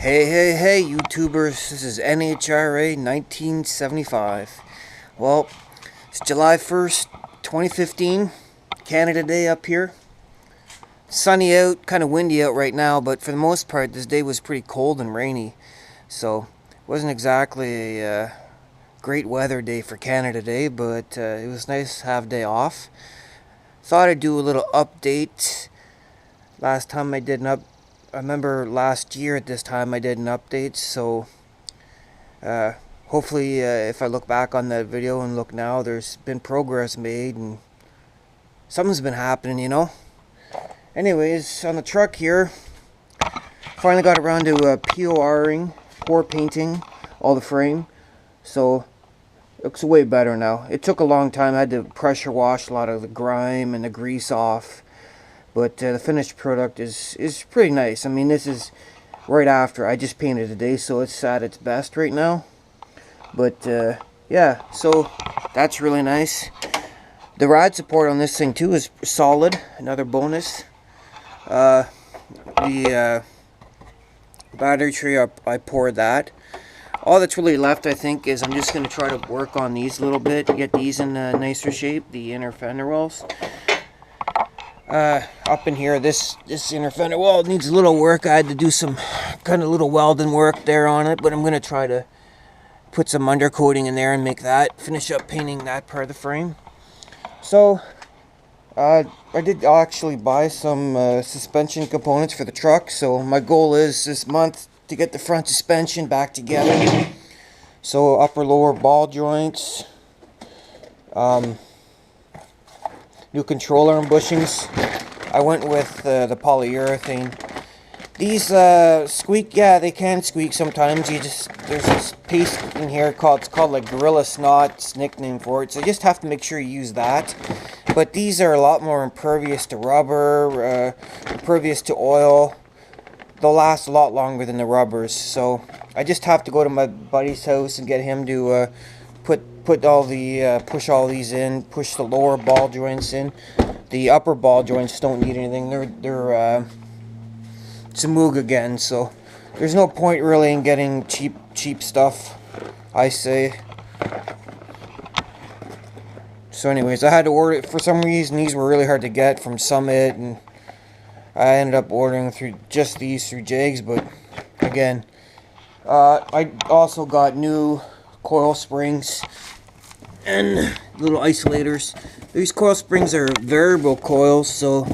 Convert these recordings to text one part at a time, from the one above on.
Hey, YouTubers, this is NHRA 1975. Well, it's July 1st, 2015, Canada Day up here. Sunny out, kind of windy out right now, but for the most part, this day was pretty cold and rainy. So, it wasn't exactly a great weather day for Canada Day, but it was nice to have a day off. Thought I'd do a little update. Last time I remember last year at this time I did an update, so hopefully if I look back on that video and look now, there's been progress made and something's been happening, you know. Anyways, on the truck here, finally got around to PORing, pour painting all the frame, so it looks way better now. It took a long time. I had to pressure wash a lot of the grime and the grease off. But the finished product is pretty nice. I mean, this is right after. I just painted today, so it's at its best right now. But, yeah, so that's really nice. The ride support on this thing, too, is solid. Another bonus. The battery tray, I poured that. All that's really left, I think, is I'm just going to try to work on these a little bit, get these in a nicer shape, the inner fender wells. Up in here, this inner fender well needs a little work. I had to do some kind of little welding work there on it, but I'm going to try to put some undercoating in there and finish up painting that part of the frame. So, I did actually buy some suspension components for the truck, so my goal is this month to get the front suspension back together. So, upper lower ball joints, new controller and bushings. I went with the polyurethane. These squeak, yeah, they can squeak sometimes. There's this paste in here it's called like Gorilla Snot, it's nickname for it. So you just have to make sure you use that. But these are a lot more impervious to rubber, impervious to oil. They'll last a lot longer than the rubbers. So I just have to go to my buddy's house and get him to push all these in, push the lower ball joints in. The upper ball joints don't need anything. They're Samug again, so there's no point really in getting cheap stuff, I say. So anyways, I had to order it. For some reason, these were really hard to get from Summit, and I ended up ordering through Jags, but again, I also got new coil springs and little isolators. These coil springs are variable coils, so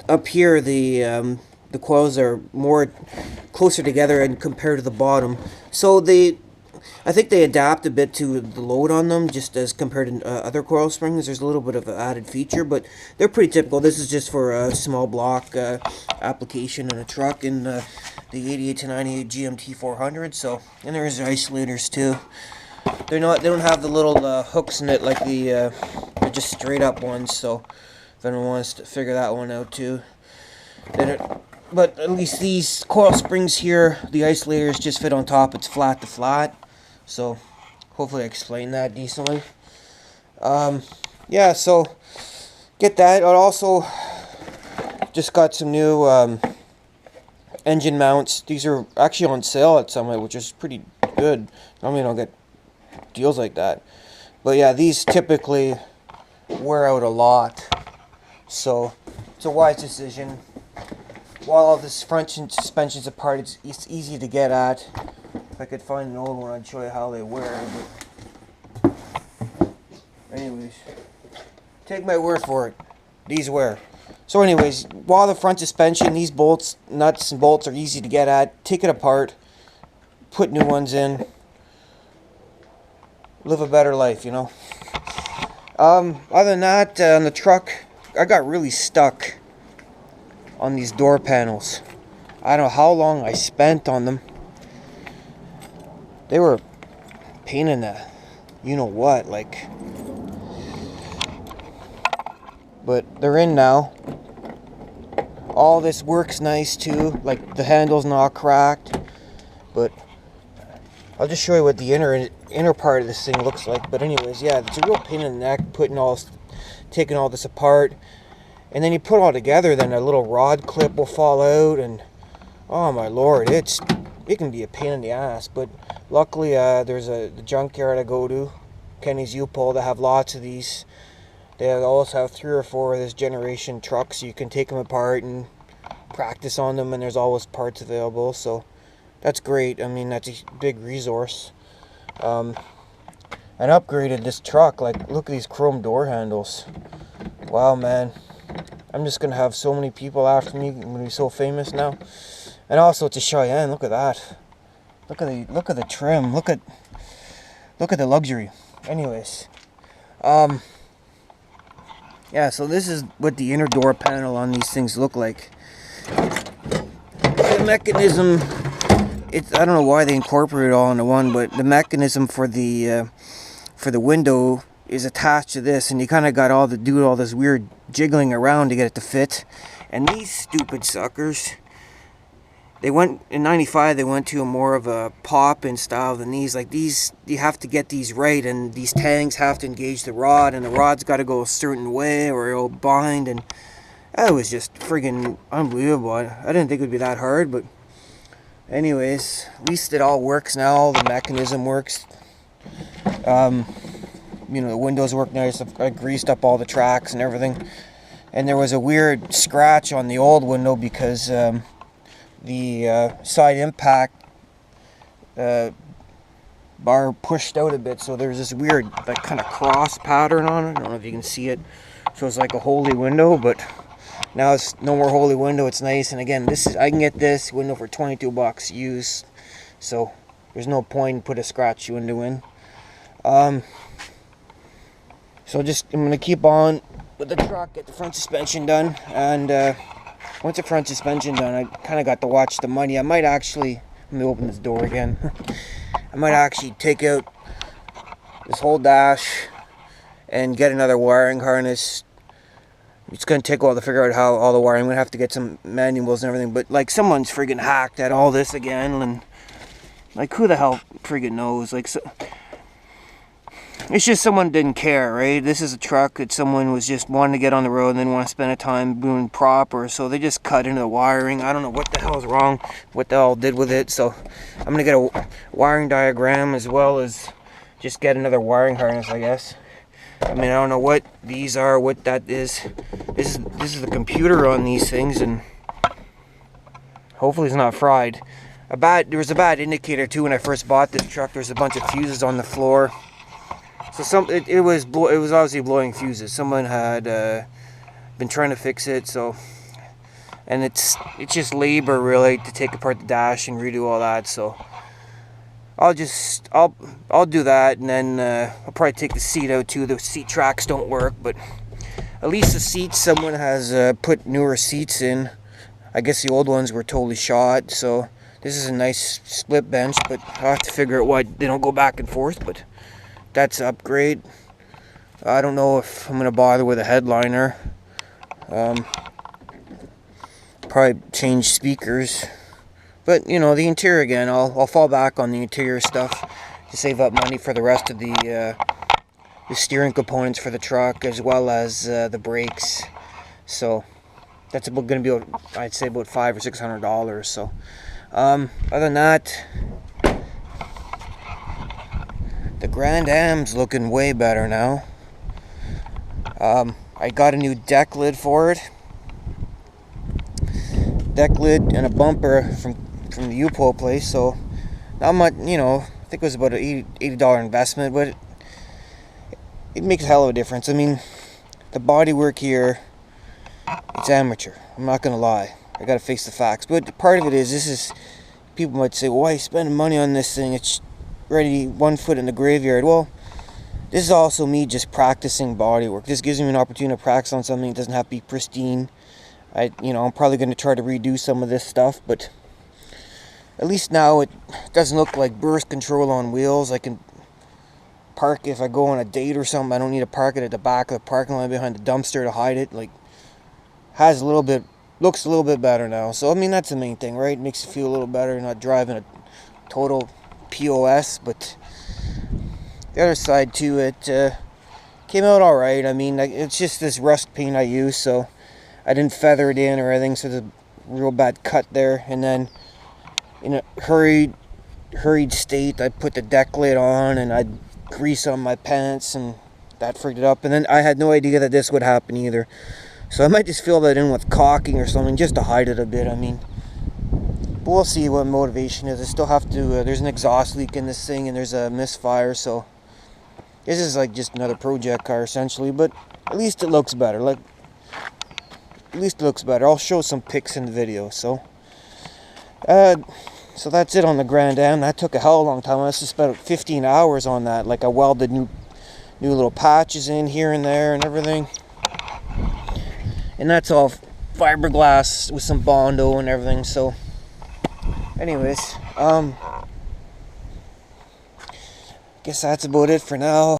up here the coils are more closer together and compared to the bottom. So I think they adapt a bit to the load on them, just as compared to other coil springs. There's a little bit of an added feature, but they're pretty typical. This is just for a small block application in a truck in the 88 to 98 GMT 400. So, and there's isolators too. They don't have the little hooks in it like they're just straight up ones. So, if anyone wants to figure that one out too, but at least these coil springs here, the isolators just fit on top. It's flat to flat. So, hopefully I explained that decently. Yeah, so, get that. I also just got some new engine mounts. These are actually on sale at Summit, which is pretty good. Normally I don't get deals like that. But yeah, these typically wear out a lot. So, it's a wise decision. While all this front suspension's apart, it's easy to get at. If I could find an old one, I'd show you how they wear. But anyways, take my word for it. These wear. So anyways, while the front suspension, these nuts and bolts are easy to get at, take it apart, put new ones in, live a better life, you know. Other than that, on the truck, I got really stuck on these door panels. I don't know how long I spent on them. They were pain in the you-know-what, like. But they're in now. All this works nice too, like the handle's not cracked. But I'll just show you what the inner part of this thing looks like. But anyways, yeah, it's a real pain in the neck taking all this apart. And then you put it all together, then a little rod clip will fall out, and oh my lord, it can be a pain in the ass. But luckily, there's the junkyard I go to, Kenny's U-Pull, they have lots of these. They always have 3 or 4 of this generation trucks, so you can take them apart and practice on them, and there's always parts available, so that's great. I mean, that's a big resource. And upgraded this truck, like, look at these chrome door handles. Wow, man. I'm just gonna have so many people after me. I'm gonna be so famous now. And also, it's a Cheyenne. Look at that. Look at the trim. Look at the luxury. Anyways, yeah. So this is what the inner door panel on these things look like. The mechanism. I don't know why they incorporate it all into one, but the mechanism for the window is attached to this, and you kind of got do all this weird jiggling around to get it to fit. And these stupid suckers, they went in '95. They went to a more of a pop-in style than these. Like these, you have to get these right, and these tangs have to engage the rod, and the rod's got to go a certain way or it'll bind. And that was just friggin' unbelievable. I didn't think it would be that hard, but anyways, at least it all works now. The mechanism works. You know, the windows work nice. I greased up all the tracks and everything. And there was a weird scratch on the old window because the side impact bar pushed out a bit. So there's this weird, like, kind of cross pattern on it. I don't know if you can see it. So it's like a holy window, but now it's no more holy window. It's nice. And again, I can get this window for $22 used. So there's no point in put a scratch window in. So I'm going to keep on with the truck, get the front suspension done, and once the front suspension done, I kind of got to watch the money. I might actually, let me open this door again, I might actually take out this whole dash and get another wiring harness. It's going to take a while to figure out how all the wiring, I'm going to have to get some manuals and everything, but like someone's friggin' hacked at all this again, and like who the hell friggin' knows, like so. It's just someone didn't care, right? This is a truck that someone was just wanting to get on the road and then want to spend a time doing proper, so they just cut into the wiring. I don't know what the hell is wrong, what the hell did with it, so I'm going to get a wiring diagram as well as just get another wiring harness, I guess. I mean, I don't know what these are, what that is. This is the computer on these things, and hopefully it's not fried. There was a bad indicator too when I first bought this truck. There was a bunch of fuses on the floor. So it was obviously blowing fuses. Someone had been trying to fix it. So, and it's just labor really to take apart the dash and redo all that. So I'll do that, and then I'll probably take the seat out too. The seat tracks don't work, but at least the seats, someone has put newer seats in. I guess the old ones were totally shot. So this is a nice split bench, but I'll have to figure out why they don't go back and forth. But that's an upgrade. I don't know if I'm going to bother with a headliner. Probably change speakers. But, you know, the interior again, I'll fall back on the interior stuff to save up money for the rest of the steering components for the truck, as well as the brakes. So that's going to be, I'd say, about $500 or $600. So other than that, the Grand Am's looking way better now. I got a new deck lid for it. Deck lid and a bumper from the U-Pull place. So not much, you know, I think it was about an $80 investment, but it makes a hell of a difference. I mean, the bodywork here, it's amateur. I'm not gonna lie. I gotta face the facts. But part of it is, people might say, well, why are you spending money on this thing? It's ready, 1 foot in the graveyard. Well, this is also me just practicing bodywork. This gives me an opportunity to practice on something. It doesn't have to be pristine. I'm probably going to try to redo some of this stuff, but at least now it doesn't look like burst control on wheels. I can park if I go on a date or something. I don't need to park it at the back of the parking lot behind the dumpster to hide it. Like, looks a little bit better now. So I mean, that's the main thing, right? It makes you feel a little better, not driving a total POS. But the other side to it came out all right. I mean, it's just this rust paint I use, so I didn't feather it in or anything, so there's a real bad cut there. And then in a hurried state, I put the deck lid on and I'd grease on my pants, and that freaked it up. And then I had no idea that this would happen either, so I might just fill that in with caulking or something just to hide it a bit. I mean, but we'll see what motivation is. I still have to, there's an exhaust leak in this thing and there's a misfire, so this is like just another project car essentially, but at least it looks better. Like, at least it looks better. I'll show some pics in the video. So so that's it on the Grand Am. That took a hell of a long time. I just spent 15 hours on that. Like, I welded new little patches in here and there and everything. And that's all fiberglass with some Bondo and everything. So anyways, guess that's about it for now.